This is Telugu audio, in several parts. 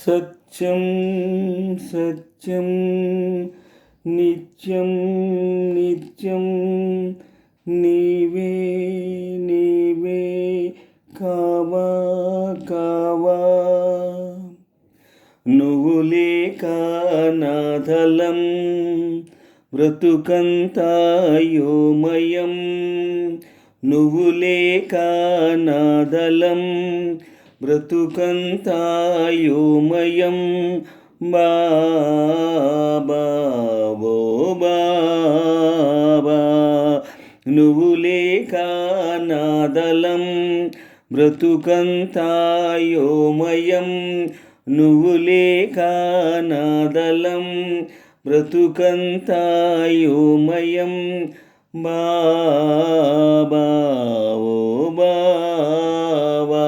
సత్యం సత్యం నిత్యం నిత్యం నీవే నీవే కావా కావా. నువ్వు లేక నాదలం బ్రతుకంతా యోమయం. నువ్వు లేక నాదలం బ్రతుకంతా యోమయం. బాబా ఓ బాబా, నువ్వు లేక నాదలం బ్రతుకంతా యోమయం. నువ్వు లేక నాదలం బ్రతుకంతా యోమయం. బాబా ఓ బాబా,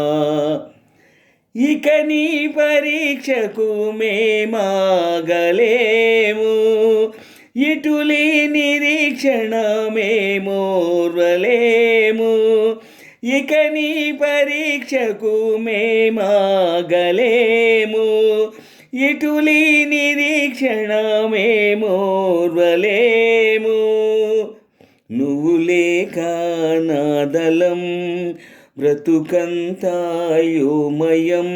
ఇక నీ పరీక్షకు మేమాగలేము, ఇటులీ నిరీక్షణ మేమోర్వలేము. ఇక నీ పరీక్షకు మేమాగలేము, ఇటులీ నిరీక్షణ మేమోర్వలేము. నువ్వు లేక నాదలం బ్రతుకంతా యోమయం.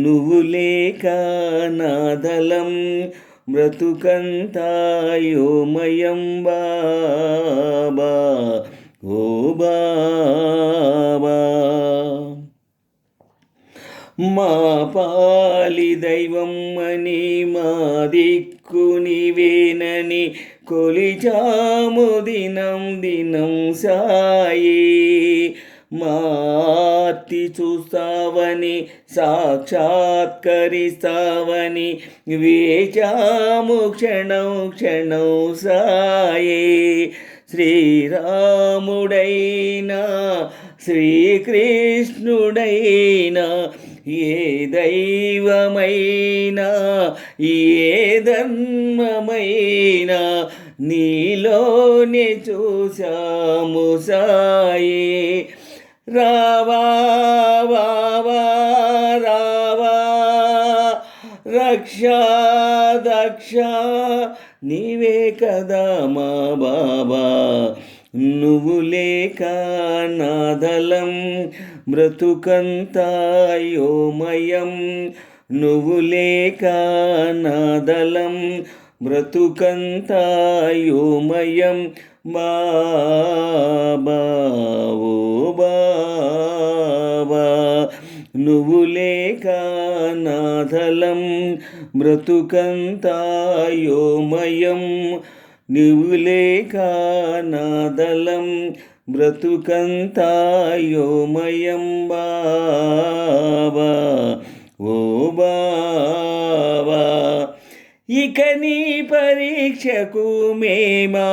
నువ్వు లేక నాదలం బ్రతుకంతా యోమయం. బాబా ఓ బాబా, మా పాలి దైవం అని మా దిక్కు నీవేనని కొలిచాము దినం దినం సాయి. మార్తి చూస్తావని సాక్షాత్కరిస్తావని వేచాము క్షణం క్షణం సాయి. శ్రీరాముడైనా శ్రీకృష్ణుడైనా ఏ దైవమైనా ఏ ధర్మమైనా నీలోనే చూశాము సాయి. రావా వావా రావా రక్ష దక్ష నీవే కదా మా బాబా. నువ్వు లేక నాదలం బ్రతుకంతా యోమయం. నువ్వు లేక నాదలం బ్రతుకంతా యోమయం. బాబా ఓ బాబా, నువ్వు లేక నాదలం బ్రతుకంతా యోమయం. నువ్వు లేక నాదలం బ్రతుకంతా యోమయం. బాబా ఓ బాబా, ఇక నీ పరీక్షకు మేమాగలేము,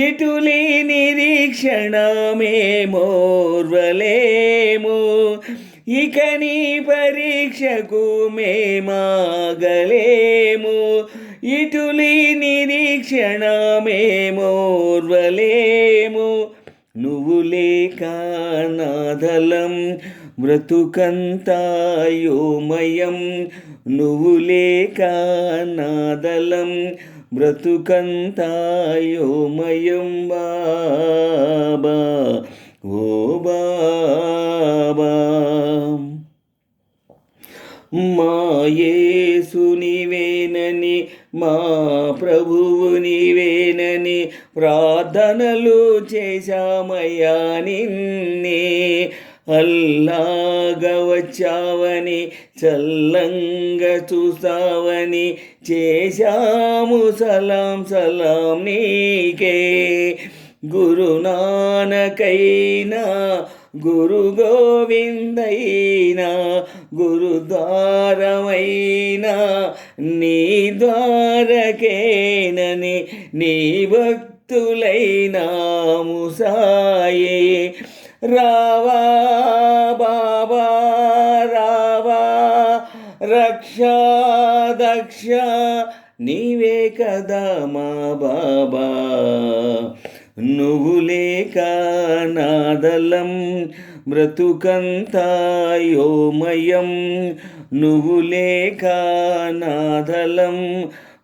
ఇటులీ నిరీక్షణ మేమోర్వలేము. ఇక నీ పరీక్షకు మేమాగలేము, ఇటులీ నిరీక్షణ మేమోర్వలేము. నువ్వు లేక నాదలం బ్రతుకంతా యోమయం. నువ్వు లేక నాదలం బ్రతుకంతా యోమయం. బాబా ఓ బాబా, మా యేసు నీవేనని మా ప్రభువు నీవేనని ప్రార్థనలు చేశామయ్యా నిన్నే. అల్లాగా వచ్చావని చల్లంగా చూస్తావని చేశాము సలాం సలాం నీకే. గురునానకైనా గురు గోవిందైనా గురుద్వారమైనా నీ ద్వారకేనని నీ భక్తులైనాము సాయి. రావా బాబా రావా రక్ష దక్ష నీవే కదా మా బాబా. నువ్వు లేక నాదలం బ్రతుకంతా యోమయం నువ్వు లేక నాదలం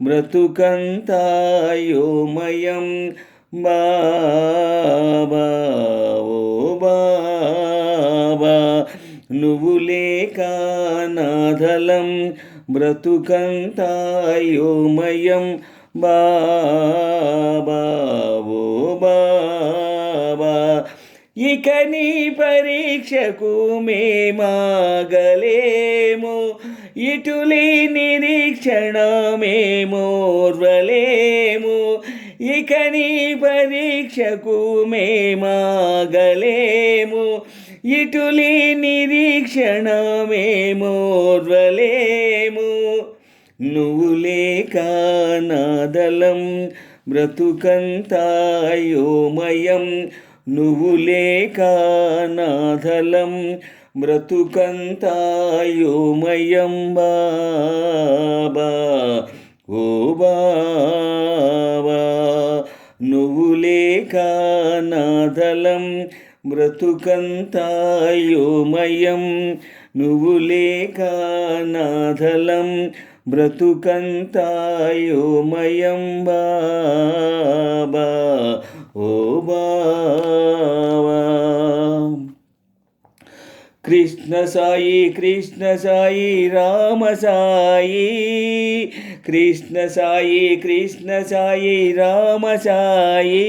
బ్రతుకంతా యోమయం బాబా ఓ బాబా నువ్వు లేక నాదలం బ్రతుకంతా యోమయం బాబా ఓ బాబా ఇక నీ పరీక్షకు మేమాగలేము ఇటులీ నిరీక్షణ మేమోర్వలేము ఇక నీ పరీక్షకు మేమాగలేము ఇటులీ నిరీక్షణ మేమోర్వలేము నువ్వు లేక నాదలం బ్రతుకంతా యోమయం నువ్వు లేక నాదలం బ్రతుకంతా యోమయం బాబా ఓ బాబా నువ్వు లేక నాదలం బ్రతుకంతా యోమయం నువ్వు లేక నాదలం బ్రతుకంతా యోమయం బాబా ఓ బాబా కృష్ణ సాయి రామ సాయి కృష్ణ సాయి రామ సాయి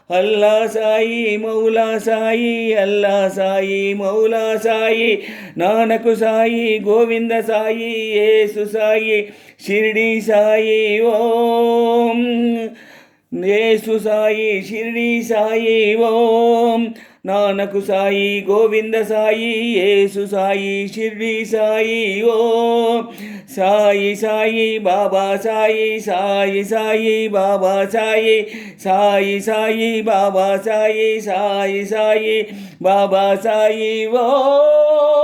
అల్లా సాయి మౌలా సాయి అల్లా సాయి మౌలా సాయి నానకు సాయి గోవింద సాయి యేసు సాయి షిరిడి సాయి ఓం యేసు సాయి షిరిడి సాయి ఓం నానకు సాయి గోవింద సాయి యేసు సాయి షిరిడి సాయి ఓం సాయి సాయి బాబా సాయి సాయి సాయి బాబా సాయి సాయి సాయి బాబా సాయి సాయి సాయి బాబా సాయి ఓం